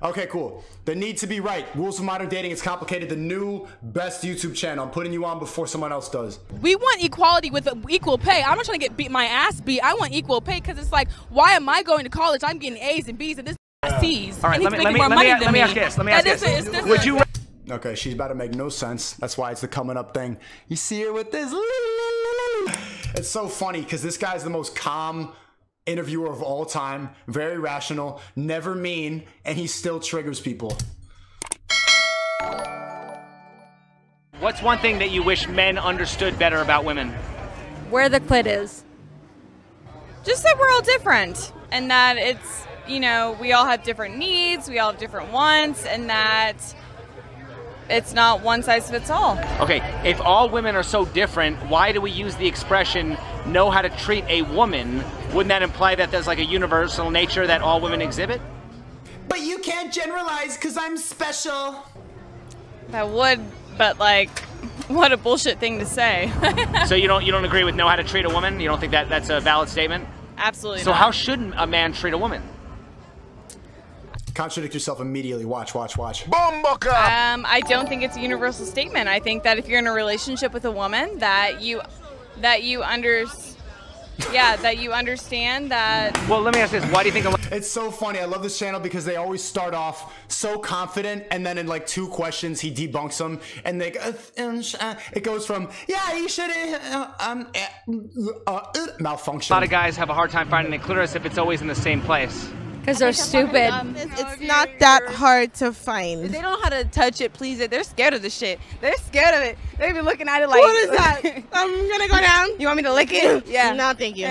Okay, cool. The need to be right. Rules of modern dating is complicated. The new best YouTube channel. I'm putting you on before someone else does. We want equality with equal pay. I'm not trying to get my ass beat. I want equal pay because it's like, why am I going to college? I'm getting A's and B's and this C's. All right, let me ask this. Would you? Okay, she's about to make no sense. That's why it's the coming up thing. You see her with this? It's so funny because this guy's the most calm interviewer of all time, very rational, never mean, and he still triggers people. What's one thing that you wish men understood better about women? Where the clit is. Just that we're all different, and that it's, you know, we all have different needs, we all have different wants, and that it's not one size fits all. Okay, if all women are so different, why do we use the expression know how to treat a woman? Wouldn't that imply that there's like a universal nature that all women exhibit? But you can't generalize because I'm special. That would, but like, what a bullshit thing to say. So you don't agree with know how to treat a woman? You don't think that that's a valid statement? Absolutely So not. how should a man treat a woman? Contradict yourself immediately. Watch. I don't think it's a universal statement. I think that if you're in a relationship with a woman, that you understand that. Well, let me ask this. Why do you think it's so funny? I love this channel because they always start off so confident, and then in like 2 questions he debunks them, and they it goes from you should malfunction. A lot of guys have a hard time finding the clitoris if it's always in the same place? Because they're stupid. It's not that hard to find. They don't know how to touch it, please it. They're scared of the shit. They're scared of it. They be looking at it like, what is that? I'm gonna go down. You want me to lick it? Yeah. No, thank you.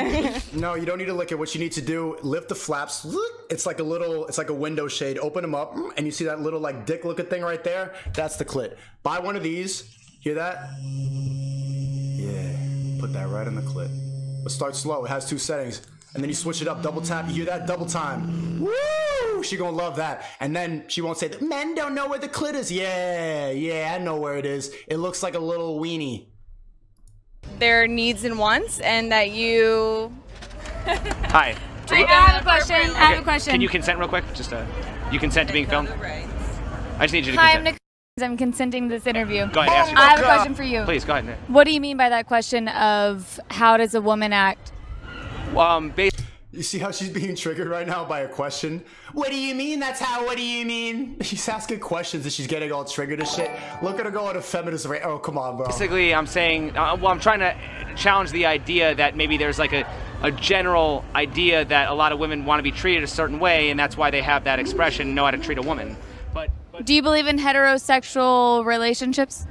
No, you don't need to lick it. What you need to do, lift the flaps. It's like a window shade. Open them up, and you see that little like dick looking thing right there? That's the clit. Buy one of these. Hear that? Yeah. Put that right on the clit. But start slow. It has 2 settings. And then you switch it up, double tap, you hear that? Double time. Woo! She gonna love that. And then she won't say that men don't know where the clit is. Yeah, I know where it is. It looks like a little weenie. Their needs and wants, and that you. Hi. I have a question. I have a question. Can you consent real quick? Just you consent to being filmed? I just need you to Hi, consent. I'm consenting to this interview. Go ahead, ask your I have a question for you. Please, go ahead. What do you mean by that question of how does a woman act? You see how she's being triggered right now by a question? What do you mean? What do you mean? She's asking questions and she's getting all triggered and shit. Look at her go on a feminist rate. Oh, come on, bro. Basically, I'm saying, I'm trying to challenge the idea that maybe there's like a general idea that a lot of women want to be treated a certain way, and that's why they have that expression, know how to treat a woman. But do you believe in heterosexual relationships?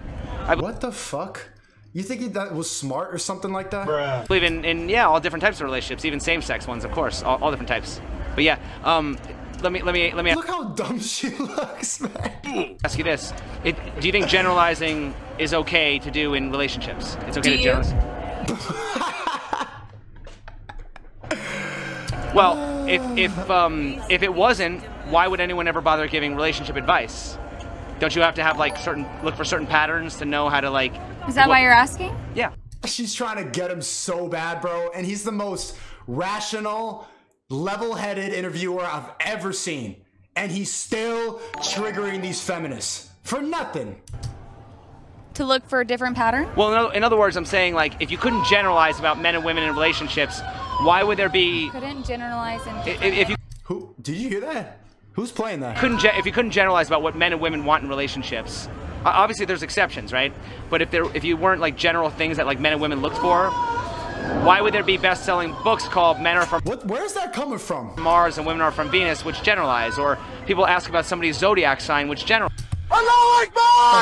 What the fuck? You think that was smart or something like that? I believe in all different types of relationships, even same-sex ones, of course, all different types. But yeah, let me look how dumb she looks, man. Ask you this: do you think generalizing is okay to do in relationships? It's okay to generalize. Well, if it wasn't, why would anyone ever bother giving relationship advice? Don't you have to have like look for certain patterns to know how to like? Is that why you're asking? Yeah. She's trying to get him so bad, bro, and he's the most rational, level-headed interviewer I've ever seen, and he's still triggering these feminists for nothing. To look for a different pattern? Well, in other words, I'm saying like if you couldn't generalize about men and women in relationships, why would there be? Couldn't generalize in. If you. Who did you hear that? Who's playing that? If you couldn't generalize about what men and women want in relationships, obviously there's exceptions, right? But if you weren't like general things that like men and women look for, why would there be best-selling books called Men Are From Where's that coming from? Mars and Women Are From Venus, which generalize, or people ask about somebody's zodiac sign, which generalize?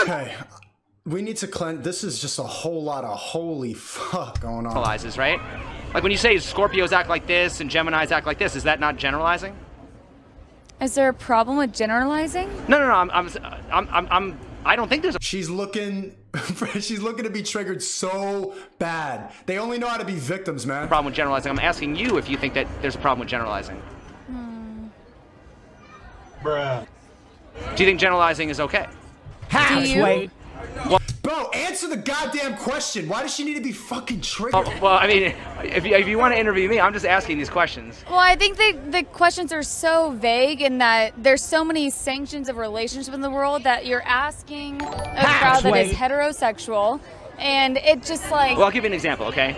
Okay, we need to cleanse. This is just a whole lot of holy fuck going on. Generalizes, right? Like when you say Scorpios act like this and Geminis act like this, is that not generalizing? Is there a problem with generalizing? No. I don't think there's a. She's looking to be triggered so bad. They only know how to be victims, man. Problem with generalizing. I'm asking you if you think that there's a problem with generalizing. Bruh. Do you think generalizing is okay? Do you? Wait. Well, Bro, answer the goddamn question. Why does she need to be fucking triggered? Well, I mean, if you want to interview me, I'm just asking these questions. Well, I think the questions are so vague in that there's so many sanctions of relationship in the world that you're asking a crowd that is heterosexual, and it just like... Well, I'll give you an example, okay?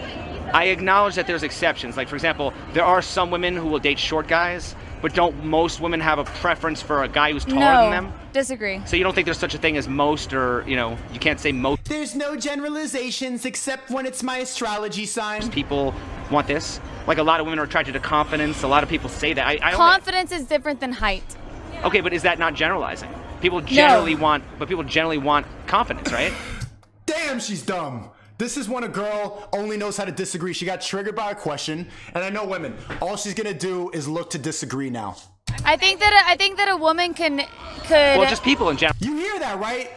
I acknowledge that there's exceptions. Like, for example, there are some women who will date short guys, but don't most women have a preference for a guy who's taller than them? Disagree. So you don't think there's such a thing as most, or, you know, you can't say most There's no generalizations except when it's my astrology sign. people want this? Like, a lot of women are attracted to confidence. A lot of people say that. Confidence is different than height. Okay, but is that not generalizing? People generally want confidence, right? Damn, she's dumb. This is when a girl only knows how to disagree. She got triggered by a question, and I know women. All she's gonna do is look to disagree now. I think that a woman could. Well, just people in general. You hear that, right?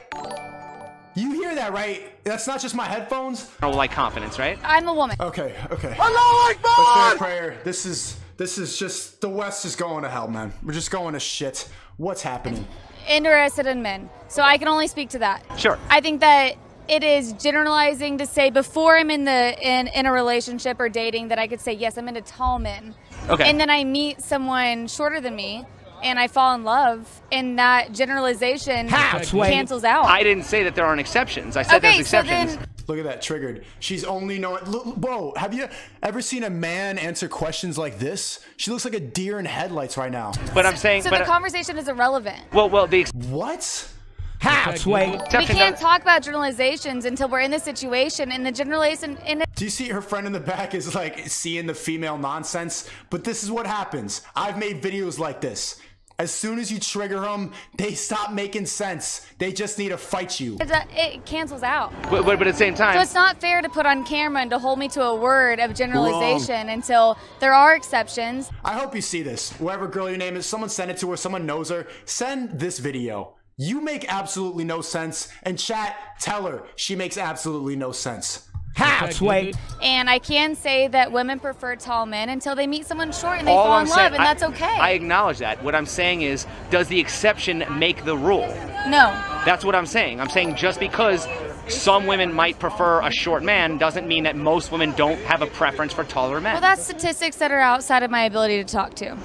You hear that, right? That's not just my headphones. Like confidence, right? I'm a woman. Okay. Allahu Let's say a Akbar! prayer. This is just, the West is going to hell, man. We're just going to shit. What's happening? Interested in men, so I can only speak to that. Sure. I think that it is generalizing to say before I'm in a relationship or dating that I could say yes, I'm into tall men. Okay. And then I meet someone shorter than me and I fall in love, and that generalization cancels out. I didn't say that there aren't exceptions. I said there's exceptions. So then, Look at that, triggered. She's only knowing. Whoa, have you ever seen a man answer questions like this? She looks like a deer in headlights right now. But I'm saying. so the conversation is irrelevant. Well, the What? We can't talk about generalizations until we're in the situation, and the generalization in it. Do you see her friend in the back is like seeing the female nonsense? But this is what happens. I've made videos like this. As soon as you trigger them, they stop making sense. They just need to fight you. It cancels out. But at the same time. So it's not fair to put on camera and to hold me to a word of generalization until there are exceptions. I hope you see this. Whoever girl your name is, someone send it to her, someone knows her. Send this video. You make absolutely no sense. And chat, tell her she makes absolutely no sense. And I can say that women prefer tall men until they meet someone short and they fall in love, and that's okay. I acknowledge that. What I'm saying is, does the exception make the rule? No. That's what I'm saying. I'm saying just because some women might prefer a short man doesn't mean that most women don't have a preference for taller men. Well, that's statistics that are outside of my ability to talk to.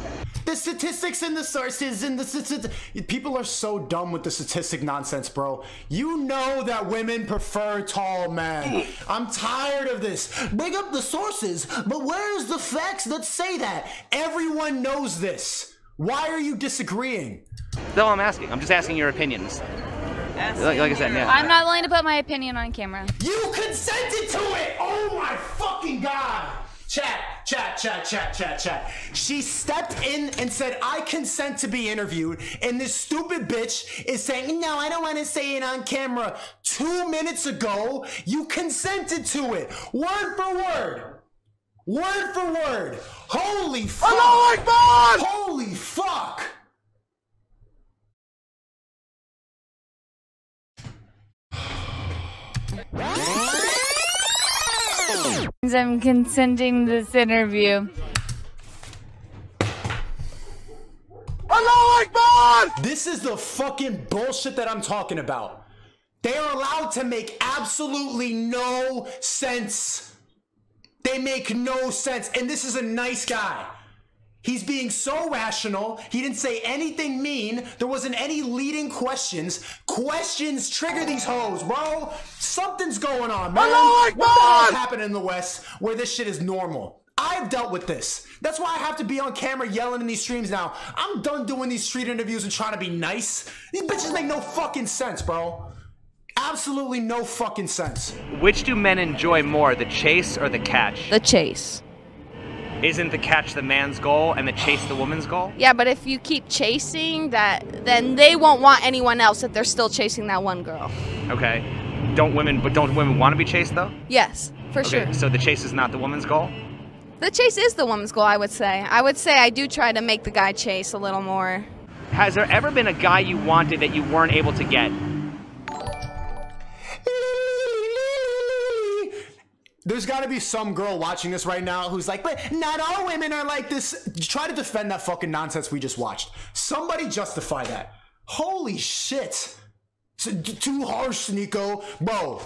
The statistics and the sources and the people are so dumb with the statistic nonsense, bro. You know that women prefer tall men. I'm tired of this. Bring up the sources, but where's the facts that say that? Everyone knows this. Why are you disagreeing? That's all I'm asking. I'm just asking your opinions. Like I said, yeah. I'm not willing to put my opinion on camera. You consented to it! Oh my fucking god! Chat. She stepped in and said, I consent to be interviewed, and this stupid bitch is saying, no, I don't want to say it on camera. 2 minutes ago, you consented to it. Word for word. Word for word. Holy fuck. Allahu Akbar! Holy fuck. I'm consenting to this interview. Allahu Akbar! This is the fucking bullshit that I'm talking about. They are allowed to make absolutely no sense. They make no sense. And this is a nice guy. He's being so rational. He didn't say anything mean. There wasn't any leading questions. Questions trigger these hoes, bro. Something's going on, man. Allahu Akbar! What the hell happened in the West where this shit is normal? I've dealt with this. That's why I have to be on camera yelling in these streams now. I'm done doing these street interviews and trying to be nice. These bitches make no fucking sense, bro. Absolutely no fucking sense. Which do men enjoy more, the chase or the catch? The chase. Isn't the catch the man's goal and the chase the woman's goal? Yeah, but if you keep chasing that, then they won't want anyone else if they're still chasing that one girl. Okay. Don't women want to be chased though? Yes, for sure. So the chase is not the woman's goal? The chase is the woman's goal, I would say. I would say I do try to make the guy chase a little more. Has there ever been a guy you wanted that you weren't able to get? There's got to be some girl watching this right now who's like, but not all women are like this. Try to defend that fucking nonsense we just watched. Somebody justify that. Holy shit. Too harsh, SNEAKO. Bro,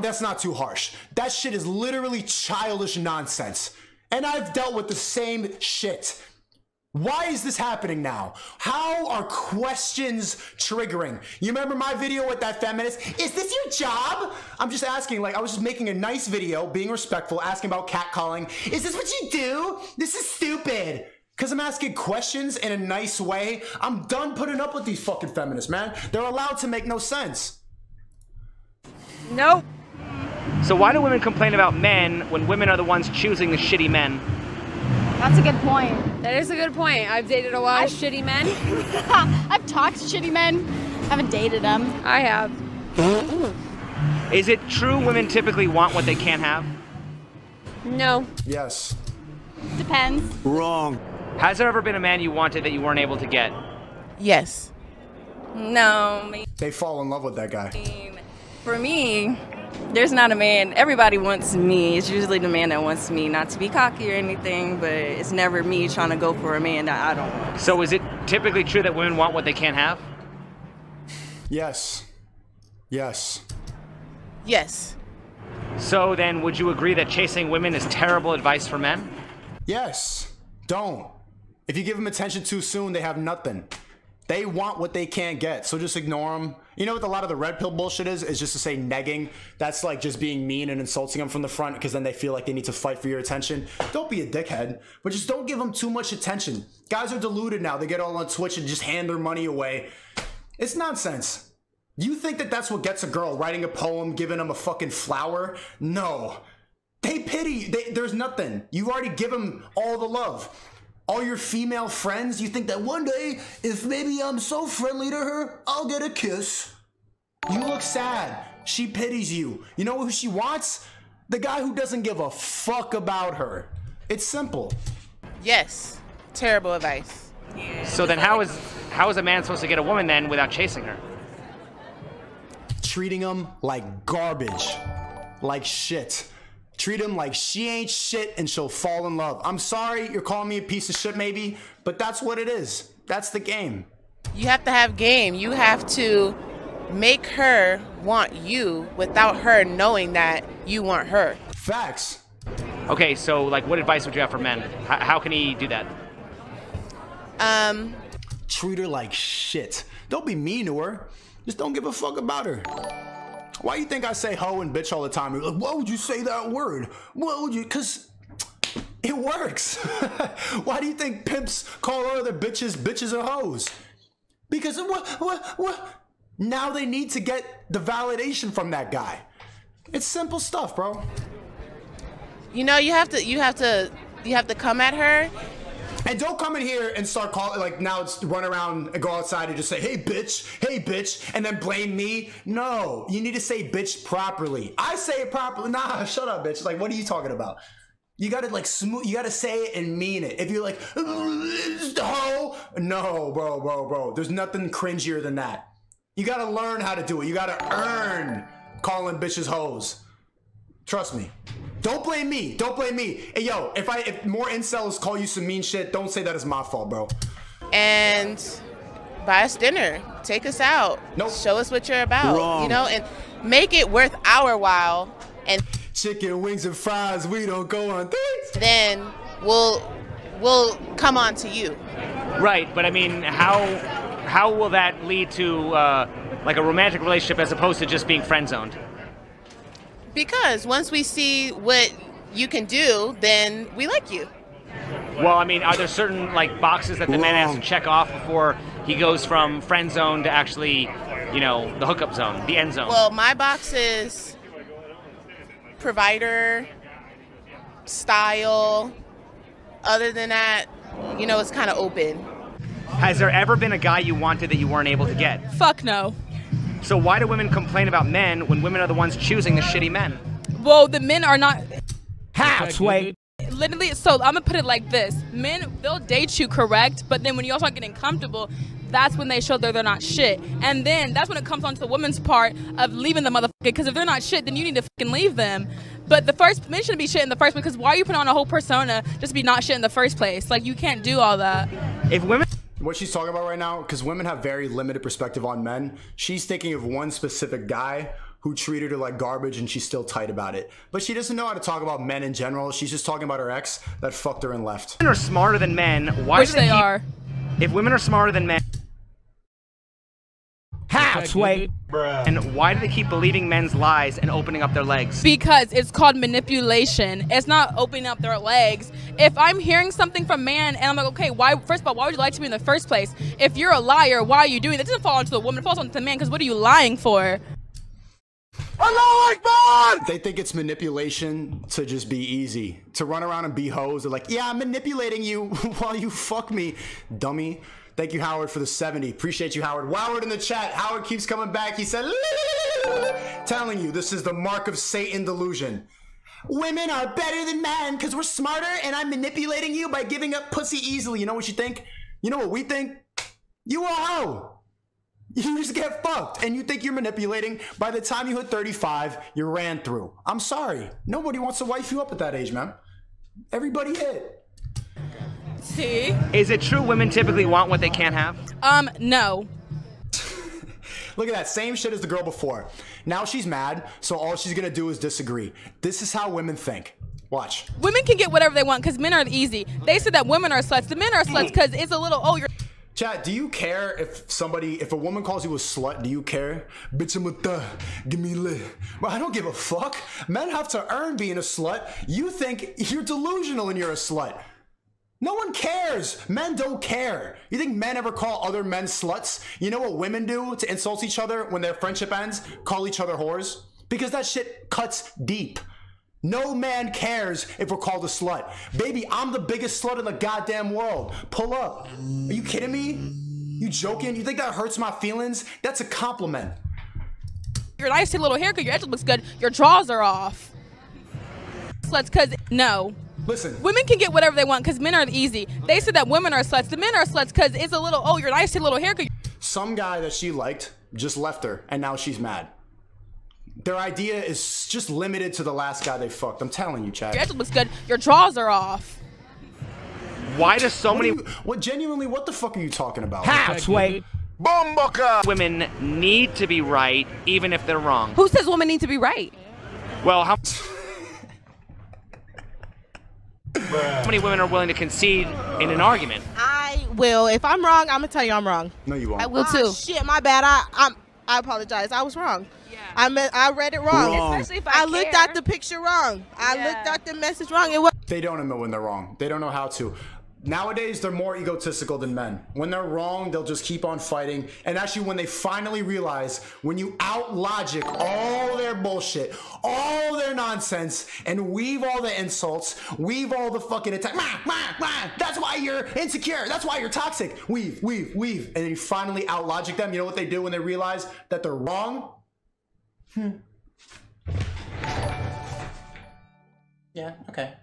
that's not too harsh. That shit is literally childish nonsense. And I've dealt with the same shit. Why is this happening now? How are questions triggering? You remember my video with that feminist? Is this your job? I'm just asking, like, I was just making a nice video, being respectful, asking about catcalling. Is this what you do? This is stupid. Because I'm asking questions in a nice way. I'm done putting up with these fucking feminists, man. They're allowed to make no sense. Nope. So why do women complain about men when women are the ones choosing the shitty men? That's a good point. That is a good point. I've dated a lot of shitty men. I've talked to shitty men. Haven't dated them. I have. Is it true women typically want what they can't have? No. Yes. Depends. Wrong. Has there ever been a man you wanted that you weren't able to get? Yes. No, They fall in love with that guy. for me, there's not a man. Everybody wants me. It's usually the man that wants me, not to be cocky or anything, but it's never me trying to go for a man that I don't want. So is it typically true that women want what they can't have? Yes. Yes. Yes. So then would you agree that chasing women is terrible advice for men? Yes. Don't. If you give them attention too soon, they have nothing. They want what they can't get, so just ignore them. You know what a lot of the red pill bullshit is just to say negging. That's like just being mean and insulting them from the front because then they feel like they need to fight for your attention. Don't be a dickhead, but just don't give them too much attention. Guys are deluded now. They get all on Twitch and just hand their money away. It's nonsense. You think that that's what gets a girl, writing a poem, giving them a fucking flower? No. They pity. There's nothing. You already give them all the love. All your female friends, you think that one day, if maybe I'm so friendly to her, I'll get a kiss. You look sad. She pities you. You know who she wants? The guy who doesn't give a fuck about her. It's simple. Yes. Terrible advice. So then how is a man supposed to get a woman then without chasing her? Treating them like garbage. Like shit. Treat him like she ain't shit and she'll fall in love. I'm sorry you're calling me a piece of shit maybe, but that's what it is. That's the game. You have to have game. You have to make her want you without her knowing that you want her. Facts. Okay, so like what advice would you have for men? How can he do that? Treat her like shit. Don't be mean to her. Just don't give a fuck about her. Why you think I say hoe and bitch all the time? You're like, why would you say that word? What would you? Because it works. Why do you think pimps call other bitches or hoes? Because what? Now they need to get the validation from that guy. It's simple stuff, bro. You know, you have to come at her. And don't come in here and start calling, like now it's run around and go outside and just say, hey bitch, and then blame me. No, you need to say bitch properly. I say it properly. Nah, shut up, bitch. Like, what are you talking about? You gotta like smooth, you gotta say it and mean it. If you're like, ho, no, bro. There's nothing cringier than that. You gotta learn how to do it. You gotta earn calling bitches hoes. Trust me. Don't blame me. Don't blame me. Hey, yo, if more incels call you some mean shit, don't say that it's my fault, bro. And buy us dinner. Take us out. Nope. Show us what you're about. Wrong. You know, and make it worth our while. And Chicken wings and fries, we don't go on dates. then we'll come on to you. Right, but I mean, how will that lead to like a romantic relationship as opposed to just being friend zoned? Because once we see what you can do, then we like you. Well, I mean, are there certain like boxes that the man has to check off before he goes from friend zone to actually, you know, the hookup zone, the end zone? Well, my box is provider, style. Other than that, you know, it's kind of open. Has there ever been a guy you wanted that you weren't able to get? Fuck no. So why do women complain about men when women are the ones choosing the shitty men? Well, the men are not. Halfway. Literally, so I'm gonna put it like this: men, they'll date you, correct, but then when you all start getting comfortable, that's when they show that they're not shit. And then that's when it comes on to the woman's part of leaving the motherfucker. Because if they're not shit, then you need to fucking leave them. But the first men shouldn't be shit in the first place. Because why are you putting on a whole persona just to be not shit in the first place? Like, you can't do all that. If women what she's talking about right now, because women have very limited perspective on men, she's thinking of one specific guy who treated her like garbage and she's still tight about it. But she doesn't know how to talk about men in general. She's just talking about her ex that fucked her and left. Women are smarter than men. Why Which do they are. If women are smarter than men, How, Sway? and why do they keep believing men's lies and opening up their legs? Because it's called manipulation. It's not opening up their legs. If I'm hearing something from man and I'm like, okay, why? First of all, why would you lie to me in the first place? If you're a liar, why are you doing that? It doesn't fall onto the woman. It falls onto the man. Because what are you lying for? Allahu Akbar! They think it's manipulation to just be easy. To run around and be hoes. They're like, yeah, I'm manipulating you while you fuck me, dummy. Thank you, Howard, for the 70. Appreciate you, Howard. Howard in the chat. Howard keeps coming back. He said, telling you this is the mark of Satan delusion. Women are better than men because we're smarter and I'm manipulating you by giving up pussy easily. You know what you think? You know what we think? You a hoe. You just get fucked and you think you're manipulating. By the time you hit 35, you ran through. I'm sorry. Nobody wants to wife you up at that age, man. Everybody hit. See? Is it true women typically want what they can't have? No. Look at that, same shit as the girl before. Now she's mad, so all she's gonna do is disagree. This is how women think. Watch. Women can get whatever they want because men are easy. They said that women are sluts. The men are sluts because it's a little, oh, you're... Chat, do you care if a woman calls you a slut, do you care? Bitch, I'm a thug, give me lit. Well, I don't give a fuck. Men have to earn being a slut. You think you're delusional and you're a slut. No one cares. Men don't care. You think men ever call other men sluts? You know what women do to insult each other when their friendship ends? Call each other whores? Because that shit cuts deep. No man cares if we're called a slut. Baby, I'm the biggest slut in the goddamn world. Pull up. Are you kidding me? You joking? You think that hurts my feelings? That's a compliment. Your nice little haircut, your edge looks good, your drawers are off. Sluts because, no. Listen. Women can get whatever they want because men are easy. They said that women are sluts. The men are sluts because it's a little, oh, your nice little haircut. Some guy that she liked just left her and now she's mad. Their idea is just limited to the last guy they fucked. I'm telling you, Chad. Your edge looks good, your drawers are off. Why do so many... Genuinely, what the fuck are you talking about? How, Sway? Women need to be right even if they're wrong. Who says women need to be right? Well, how many women are willing to concede in an argument? I will. If I'm wrong, I'm gonna tell you I'm wrong. No, you won't. I will too. Shit, my bad. I apologize. I was wrong. Yeah. I read it wrong. Especially if I looked at the picture wrong. I looked at the message wrong. It was. They don't admit when they're wrong. They don't know how to. Nowadays, they're more egotistical than men. When they're wrong, they'll just keep on fighting. And actually, when they finally realize, when you out-logic all their bullshit, all their nonsense, and weave all the insults, weave all the fucking attack, that's why you're insecure, that's why you're toxic, weave. And then you finally out-logic them. You know what they do when they realize that they're wrong? Yeah, okay.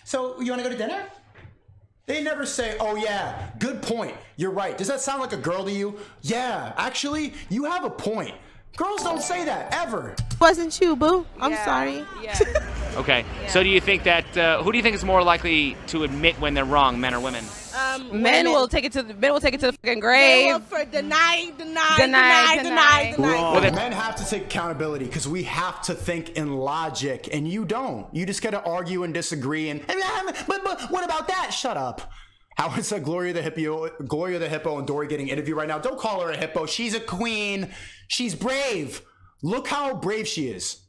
So, you wanna go to dinner? They never say, oh yeah, good point, you're right. Does that sound like a girl to you? Yeah, actually, you have a point. Girls don't say that, ever. Wasn't you, boo? I'm sorry. Yeah. Okay, so do you think that, who do you think is more likely to admit when they're wrong, men or women? Men will take it to the fucking grave. Deny. Well, men have to take accountability because we have to think in logic, and you don't. You just gotta argue and disagree. And but what about that? Shut up. Howard said Gloria the Hippo, and Dory getting interviewed right now. Don't call her a hippo. She's a queen. She's brave. Look how brave she is.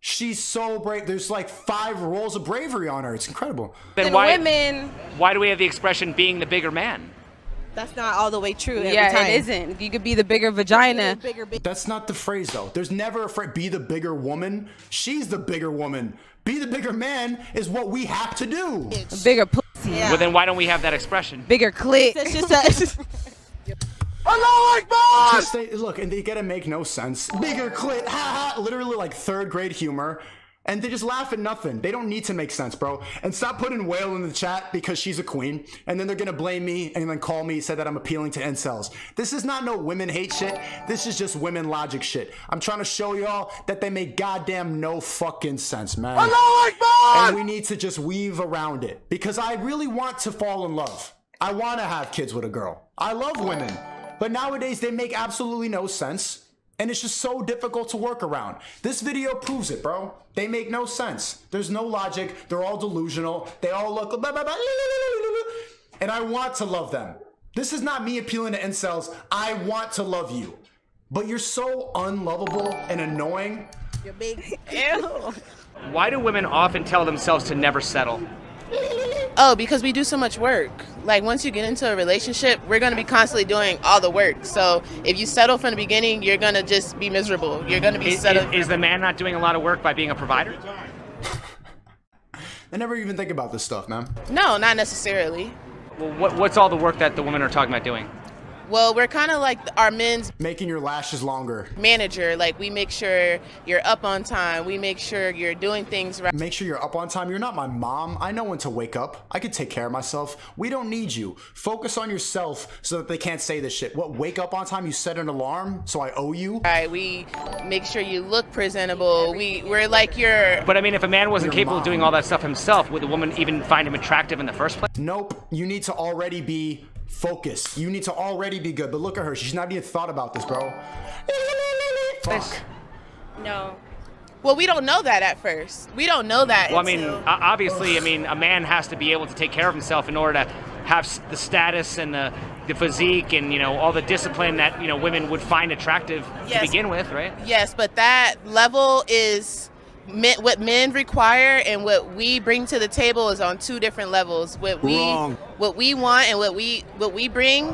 She's so brave. There's like 5 rolls of bravery on her. It's incredible. Then why do we have the expression being the bigger man? That's not all the way true every Yeah, time. it isn't. You could be the bigger vagina. That's not the phrase though. There's never a phrase, be the bigger woman. She's the bigger woman. Be the bigger man is what we have to do. Bigger pussy. Yeah. Well, then why don't we have that expression? Bigger clit. It's just Allahu Akbar! Just say, look, and they gotta make no sense. Bigger clit, ha ha, literally like 3rd grade humor. And they just laugh at nothing. They don't need to make sense, bro. And stop putting whale in the chat because she's a queen. And then they're gonna blame me and then call me, say that I'm appealing to incels. This is not no women hate shit. This is just women logic shit. I'm trying to show y'all that they make goddamn no fucking sense, man. Allahu Akbar! And we need to just weave around it. Because I really want to fall in love. I want to have kids with a girl. I love women. But nowadays they make absolutely no sense. And it's just so difficult to work around. This video proves it, bro. They make no sense. There's no logic. They're all delusional. They all look blah, blah, blah, and I want to love them. This is not me appealing to incels. I want to love you. But you're so unlovable and annoying. You're big. Ew. Why do women often tell themselves to never settle? Oh, because we do so much work. Like once you get into a relationship, we're going to be constantly doing all the work. So if you settle from the beginning, you're going to just be miserable. You're going to be settled. Is the man not doing a lot of work by being a provider? I never even think about this stuff, man. No, not necessarily. Well, what's all the work that the women are talking about doing? Well, we're kind of like our men's making your lashes longer manager. Like we make sure you're up on time. We make sure you're doing things right. Make sure you're up on time. You're not my mom. I know when to wake up. I can take care of myself. We don't need you. Focus on yourself so that they can't say this shit. What, wake up on time? You set an alarm, so I owe you? Right, we make sure you look presentable. We're like your... But I mean, if a man wasn't capable of doing all that stuff himself, would the woman even find him attractive in the first place? Nope. You need to already be focus. You need to already be good. But look at her. She's not even thought about this, bro. Fuck. No. Well, we don't know that at first. We don't know that. Well, I mean, obviously, I mean, a man has to be able to take care of himself in order to have the status and the physique and, you know, all the discipline that, you know, women would find attractive to begin with, right? Yes, but that level is... what men require and what we bring to the table is on two different levels. What we want and what we bring.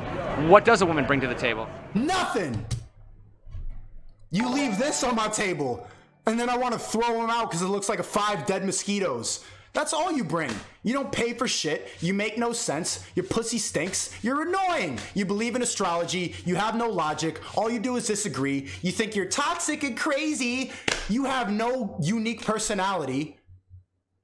What does a woman bring to the table? Nothing. You leave this on my table, and then I want to throw them out because it looks like 5 dead mosquitoes. That's all you bring. You don't pay for shit. You make no sense. Your pussy stinks. You're annoying. You believe in astrology. You have no logic. All you do is disagree. You think you're toxic and crazy. You have no unique personality.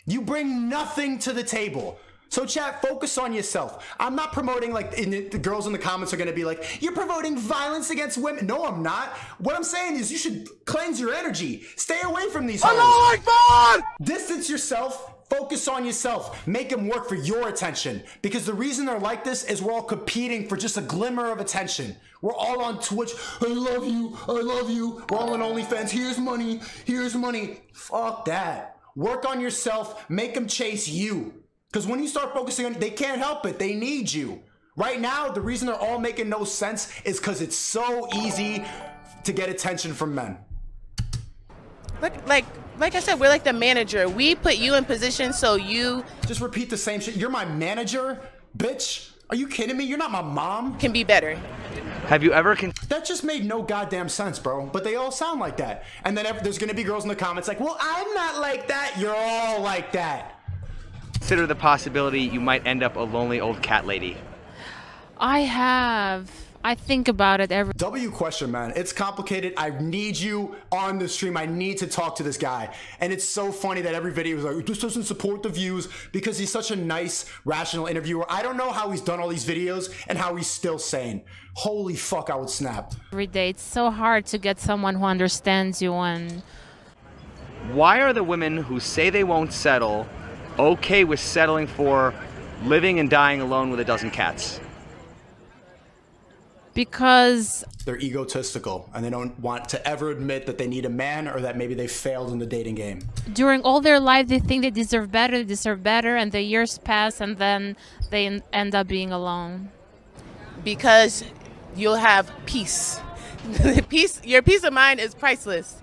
You bring nothing to the table. So chat, focus on yourself. I'm not promoting, like, the girls in the comments are gonna be like, you're promoting violence against women. No, I'm not. What I'm saying is you should cleanse your energy. Stay away from these hoes. Distance yourself. Focus on yourself. Make them work for your attention. Because the reason they're like this is we're all competing for just a glimmer of attention. We're all on Twitch. I love you. I love you. We're all on OnlyFans. Here's money. Here's money. Fuck that. Work on yourself. Make them chase you. Because when you start focusing on, they can't help it. They need you. Right now, the reason they're all making no sense is because it's so easy to get attention from men. Like I said, we're like the manager. We put you in position so you... Just repeat the same shit. You're my manager? Bitch? Are you kidding me? You're not my mom. Can be better. Have you ever... That just made no goddamn sense, bro. But they all sound like that. And then there's going to be girls in the comments like, well, I'm not like that. You're all like that. Consider the possibility you might end up a lonely old cat lady. I think about it every... W question, man. It's complicated. I need you on the stream. I need to talk to this guy. And it's so funny that every video is like, this doesn't support the views, because he's such a nice, rational interviewer. I don't know how he's done all these videos and how he's still sane. Holy fuck, I would snap. Every day. It's so hard to get someone who understands you. And why are the women who say they won't settle okay with settling for living and dying alone with a dozen cats? Because they're egotistical and they don't want to ever admit that they need a man or that maybe they failed in the dating game. During all their life, they think they deserve better, and the years pass, and then they end up being alone. Because you'll have peace. Your peace of mind is priceless.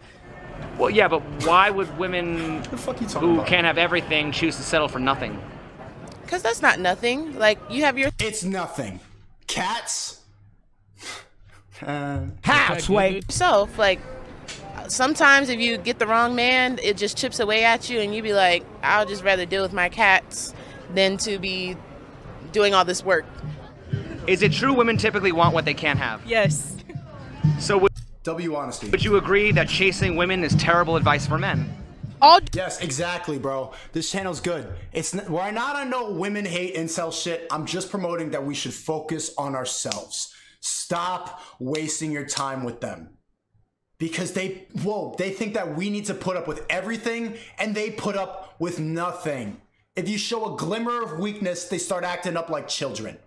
Well, yeah, but why would women who can't have everything choose to settle for nothing? Because that's not nothing. Like, you have your... It's nothing. Cats... halfway. So, like, sometimes if you get the wrong man, it just chips away at you, and you be like, I'll just rather deal with my cats than to be doing all this work. Is it true women typically want what they can't have? Yes. So W honesty. Would you agree that chasing women is terrible advice for men? Yes, exactly, bro. This channel's good. We're not on no women hate incel shit. I'm just promoting that we should focus on ourselves. Stop wasting your time with them. Because they think that we need to put up with everything, and they put up with nothing. If you show a glimmer of weakness, they start acting up like children.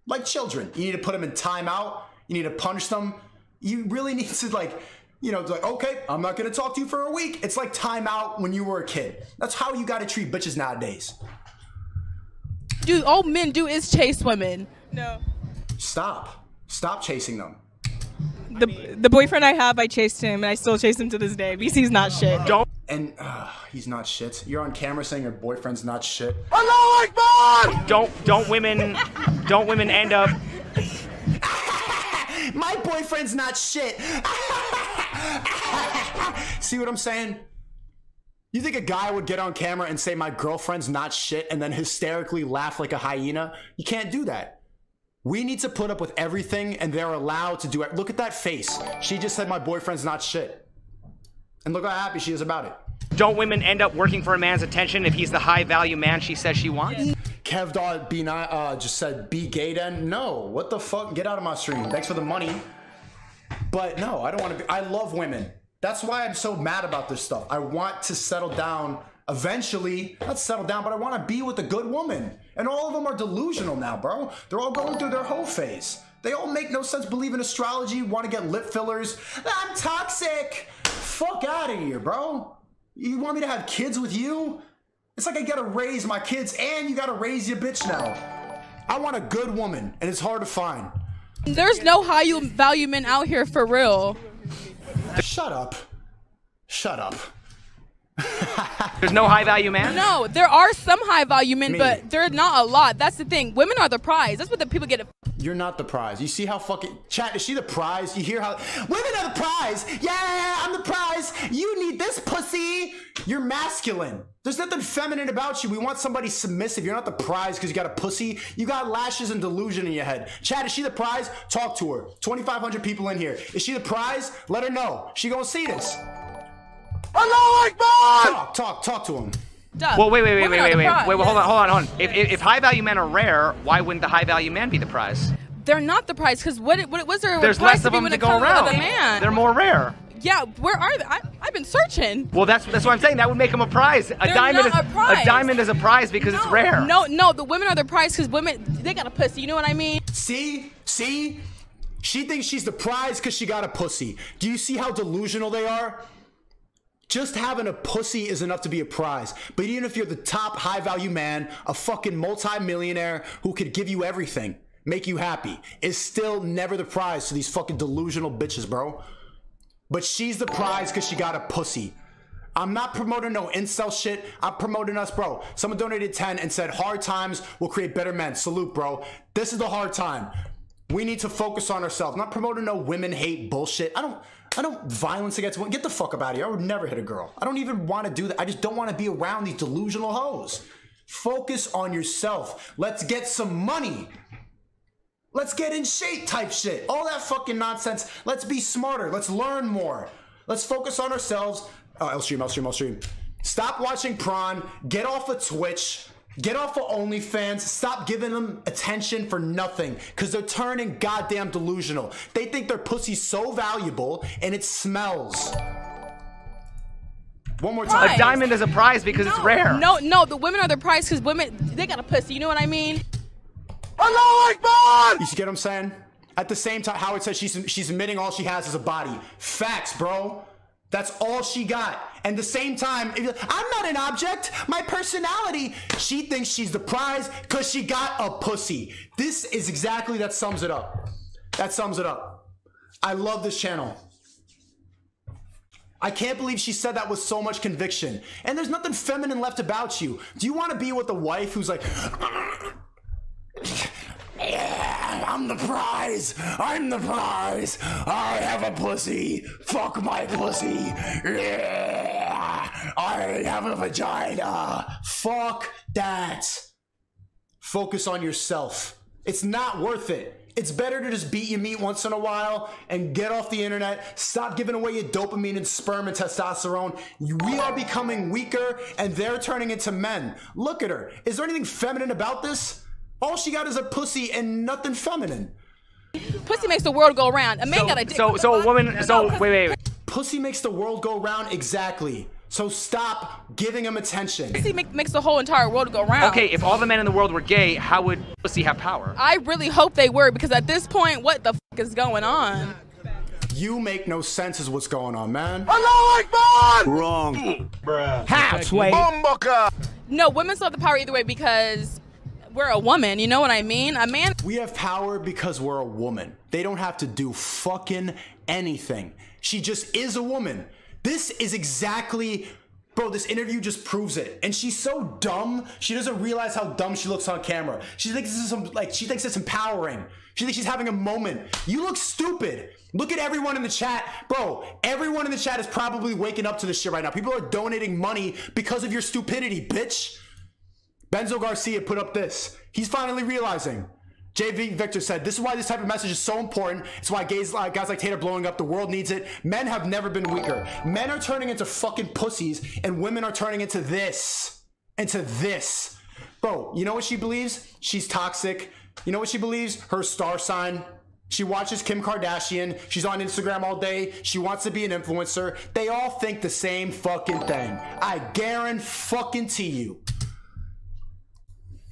Like children. You need to put them in timeout. You need to punish them. You really need to like, you know, like, okay, I'm not going to talk to you for a week. It's like timeout when you were a kid. That's how you got to treat bitches nowadays. Dude, all men do is chase women. No. Stop chasing them. The boyfriend I have, I chased him, and I still chase him to this day because he's not shit. Don't. And he's not shit. You're on camera saying your boyfriend's not shit. Allahu Akbar! Don't women end up. My boyfriend's not shit. See what I'm saying? You think a guy would get on camera and say my girlfriend's not shit and then hysterically laugh like a hyena? You can't do that. We need to put up with everything and they're allowed to do it. Look at that face. She just said my boyfriend's not shit. And look how happy she is about it. Don't women end up working for a man's attention if he's the high value man she says she wants? Kev just said be gay then. No, what the fuck? Get out of my stream. Thanks for the money. But no, I don't want to be. I love women. That's why I'm so mad about this stuff. I want to settle down eventually. Not settle down, but I want to be with a good woman. And all of them are delusional now, bro. They're all going through their whole phase. They all make no sense, believe in astrology, want to get lip fillers. I'm toxic. Fuck out of here, bro. You want me to have kids with you? It's like I gotta raise my kids and you gotta raise your bitch now. I want a good woman and it's hard to find. There's no high value men out here for real. Shut up. Shut up. There's no high value man? No, there are some high value men, but they're not a lot. That's the thing. Women are the prize. That's what the people get. You're not the prize. You see how fucking chat, is she the prize? You hear how women are the prize? Yeah, I'm the prize. You need this pussy. You're masculine. There's nothing feminine about you. We want somebody submissive. You're not the prize because you got a pussy. You got lashes and delusion in your head. Chat, is she the prize? Talk to her. 2,500 people in here. Is she the prize? Let her know. She gonna see this. Allahu Akbar! Talk to him. Duh. Well, wait, hold on. If high value men are rare, why wouldn't the high value man be the prize? They're not the prize because what was there? There's less of them to go around. They're more rare. Yeah, where are they? I've been searching. Well, that's what I'm saying. That would make them a prize. A diamond is a prize because it's rare. No, the women are the prize because women, they got a pussy. You know what I mean? See? She thinks she's the prize because she got a pussy. Do you see how delusional they are? Just having a pussy is enough to be a prize. But even if you're the top high value man, a fucking multi-millionaire who could give you everything, make you happy, is still never the prize to these fucking delusional bitches, bro. But she's the prize because she got a pussy. I'm not promoting no incel shit. I'm promoting us, bro. Someone donated 10 and said hard times will create better men. Salute, bro. This is the hard time. We need to focus on ourselves. I'm not promoting no women hate bullshit. I don't violence against women. Get the fuck up out of here. I would never hit a girl. I don't even want to do that. I just don't want to be around these delusional hoes. Focus on yourself. Let's get some money. Let's get in shape type shit. All that fucking nonsense. Let's be smarter. Let's learn more. Let's focus on ourselves. Oh, I'll stream. Stop watching Prawn. Get off of Twitch. Get off of OnlyFans. Stop giving them attention for nothing because they're turning goddamn delusional. They think their pussy's so valuable and it smells. One more time. A diamond is a prize because it's rare. No, the women are the prize because women, they got a pussy. You know what I mean? Allahu Akbar! You get what I'm saying? At the same time, Howard says she's admitting all she has is a body. Facts, bro. That's all she got. And the same time, I'm not an object. My personality. She thinks she's the prize because she got a pussy. This is exactly, that sums it up. That sums it up. I love this channel. I can't believe she said that with so much conviction. And there's nothing feminine left about you. Do you want to be with a wife who's like, yeah, I'm the prize. I'm the prize. I have a pussy. Fuck my pussy. Yeah, I have a vagina. Fuck that. Focus on yourself. It's not worth it. It's better to just beat your meat once in a while and get off the internet. Stop giving away your dopamine and sperm and testosterone. We are becoming weaker and they're turning into men. Look at her. Is there anything feminine about this? All she got is a pussy and nothing feminine. Pussy makes the world go around. A man got a dick. So a woman. So wait. Pussy makes the world go round, exactly. So stop giving him attention. Pussy makes the whole entire world go round. Okay, if all the men in the world were gay, how would pussy have power? I really hope they were, because at this point, what the f is going on? You make no sense is what's going on, man. Allahu Akbar! Wrong. Bruh. Halfway. No, women still have the power either way because we're a woman, you know what I mean? A man. We have power because we're a woman. They don't have to do fucking anything. She just is a woman. This is exactly, bro, this interview just proves it. And she's so dumb, she doesn't realize how dumb she looks on camera. She thinks this is she thinks it's empowering. She thinks she's having a moment. You look stupid. Look at everyone in the chat. Bro, everyone in the chat is probably waking up to this shit right now. People are donating money because of your stupidity, bitch. Benzo Garcia put up this. He's finally realizing. JV Victor said, this is why this type of message is so important. It's why guys like Tate are blowing up. The world needs it. Men have never been weaker. Men are turning into fucking pussies, and women are turning into this. Bro, you know what she believes? She's toxic. You know what she believes? Her star sign. She watches Kim Kardashian. She's on Instagram all day. She wants to be an influencer. They all think the same fucking thing. I guarantee you.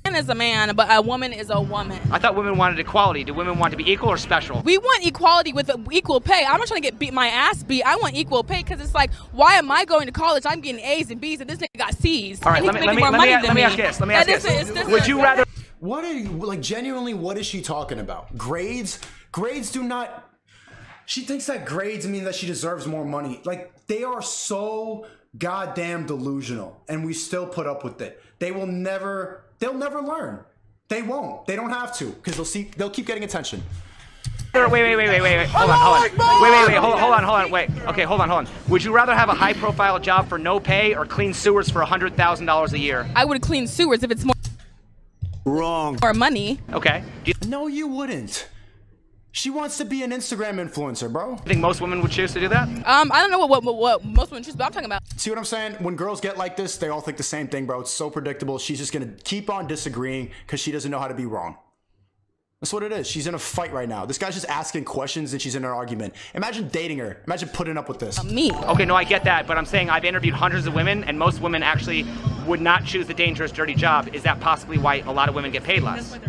Man is a man, but a woman is a woman. I thought women wanted equality. Do women want to be equal or special? We want equality with equal pay. I'm not trying to get my ass beat. I want equal pay because it's like, why am I going to college? I'm getting A's and B's and this nigga got C's. All right, let me ask this. Would you rather... What are you, like, genuinely, what is she talking about? Grades? Grades do not... She thinks that grades mean that she deserves more money. Like, they are so goddamn delusional, and we still put up with it. They'll never learn. They won't. They don't have to, because they'll keep getting attention. Wait. Hold on. Wait. Okay, hold on. Would you rather have a high-profile job for no pay or clean sewers for $100,000 a year? I would clean sewers if it's more... Wrong. Or money. Okay. No, you wouldn't. She wants to be an Instagram influencer, bro. You think most women would choose to do that? I don't know what most women choose, but I'm talking about. See what I'm saying? When girls get like this, they all think the same thing, bro. It's so predictable. She's just gonna keep on disagreeing because she doesn't know how to be wrong. That's what it is. She's in a fight right now. This guy's just asking questions and she's in an argument. Imagine dating her. Imagine putting up with this. Me. Okay, no, I get that, but I'm saying I've interviewed hundreds of women and most women actually would not choose the dangerous, dirty job. Is that possibly why a lot of women get paid less?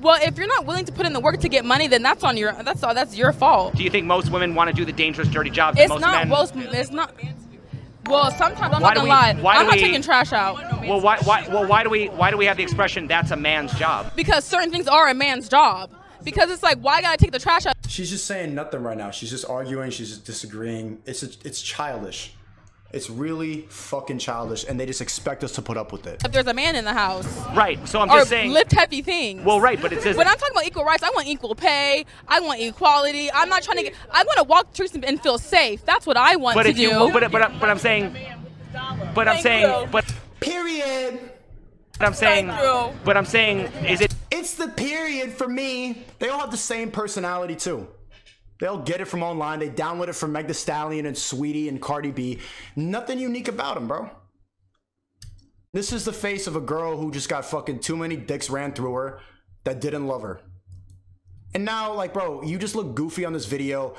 Well, if you're not willing to put in the work to get money, then that's your fault. Do you think most women want to do the dangerous, dirty jobs? It's not. Well, sometimes I'm not gonna lie. I'm not taking trash out. Well, why do we have the expression "that's a man's job"? Because certain things are a man's job. Because it's like, why gotta take the trash out? She's just saying nothing right now. She's just arguing. She's just disagreeing. It's childish. It's really fucking childish, and they just expect us to put up with it. If there's a man in the house. Right, so I'm just saying. Lift heavy things. Well, right, but it says. When I'm talking about equal rights, I want equal pay. I want equality. I'm not trying to get. I want to walk the streets and feel safe. That's what I want to do. But I'm saying. Period. But I'm saying, is it? It's the period for me. They all have the same personality too. They'll get it from online. They download it from Meg Thee Stallion and Sweetie and Cardi B. Nothing unique about them, bro. This is the face of a girl who just got fucking too many dicks ran through her that didn't love her. And now, like, bro, you just look goofy on this video.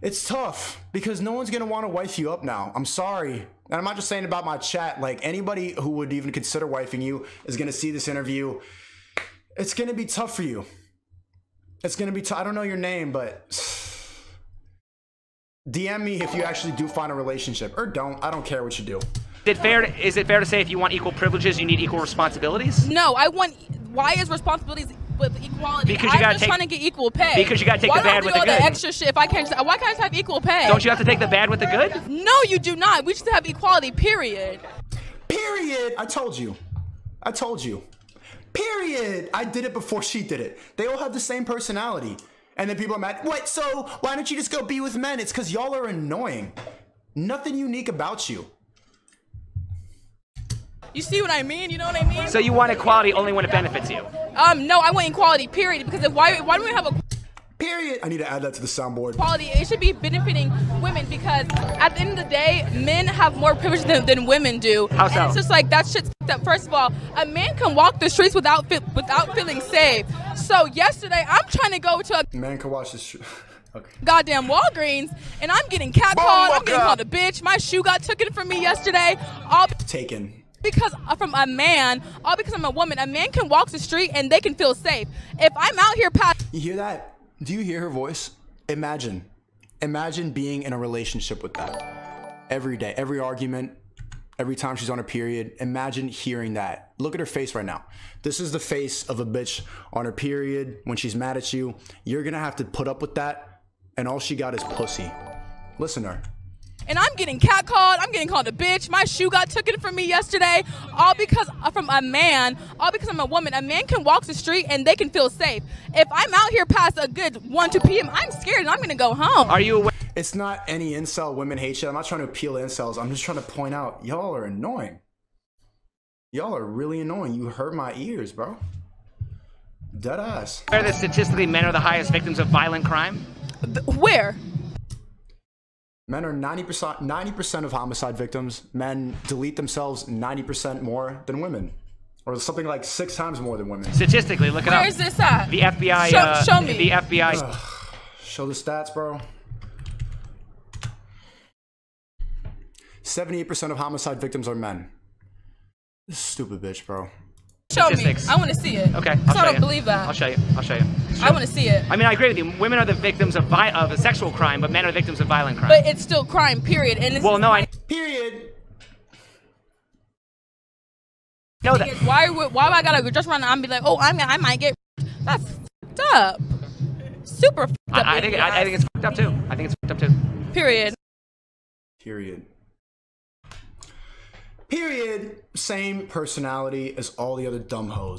It's tough because no one's gonna want to wife you up now. I'm sorry. And I'm not just saying about my chat. Like, anybody who would even consider wifing you is gonna see this interview. It's gonna be tough for you. It's gonna be tough. I don't know your name, but DM me if you actually do find a relationship, or don't. I don't care what you do. Is it fair to say if you want equal privileges, you need equal responsibilities? No, I want. Why is responsibilities with equality? Because you I'm just trying to get equal pay. Because you gotta take the bad with the good. Why do I do all the extra shit if I can't? Why can't I just have equal pay? Don't you have to take the bad with the good? No, you do not. We should have equality. Period. Period. I told you. Period. I did it before she did it. They all have the same personality. And then people are mad. Wait, so why don't you just go be with men? It's because y'all are annoying. Nothing unique about you. You see what I mean? You know what I mean? So you want equality only when it benefits you? No, I want equality, period. Because why do we have a... Period. I need to add that to the soundboard. Equality, it should be benefiting women because at the end of the day, men have more privilege than women do. How so? And it's just like, that shit's up. First of all, a man can walk the streets without feeling safe. So yesterday, I'm trying to go to a... Man can watch this. goddamn Walgreens, and I'm getting catcalled. I'm getting called a bitch. My shoe got taken from me yesterday. All taken. Because from a man, all because I'm a woman. A man can walk the street and they can feel safe. If I'm out here past... You hear that? Do you hear her voice? Imagine being in a relationship with that. Every day, every argument, every time she's on her period. Imagine hearing that. Look at her face right now. This is the face of a bitch on her period when she's mad at you. You're gonna have to put up with that, and all she got is pussy. Listen to her. And I'm getting catcalled. I'm getting called a bitch. My shoe got taken from me yesterday. All because from a man. All because I'm a woman. A man can walk the street and they can feel safe. If I'm out here past a good 1, 2 p.m., I'm scared and I'm going to go home. Are you aware? It's not any incel women hate shit. I'm not trying to appeal to incels. I'm just trying to point out, y'all are annoying. Y'all are really annoying. You hurt my ears, bro. Dead ass. Where that statistically men are the highest victims of violent crime? Where? Men are 90% of homicide victims. Men delete themselves 90% more than women. Or something like 6 times more than women. Statistically, look it up. Where is this at? The FBI. Show me. The FBI. Show the stats, bro. 78% of homicide victims are men. This stupid bitch, bro. Show me. I want to see it. Okay. I don't believe that. I'll show you. I'll show you. I want to see it. I mean, I agree with you. Women are the victims of a sexual crime, but men are victims of violent crime. But it's still crime, period. And it's well, no, I period. know that. Why would I gotta just run and be like, oh, I might get? That's fucked up. Super fucked up. I think it's fucked up too. I think it's fucked up too. Period. Period. Period. Same personality as all the other dumb hoes.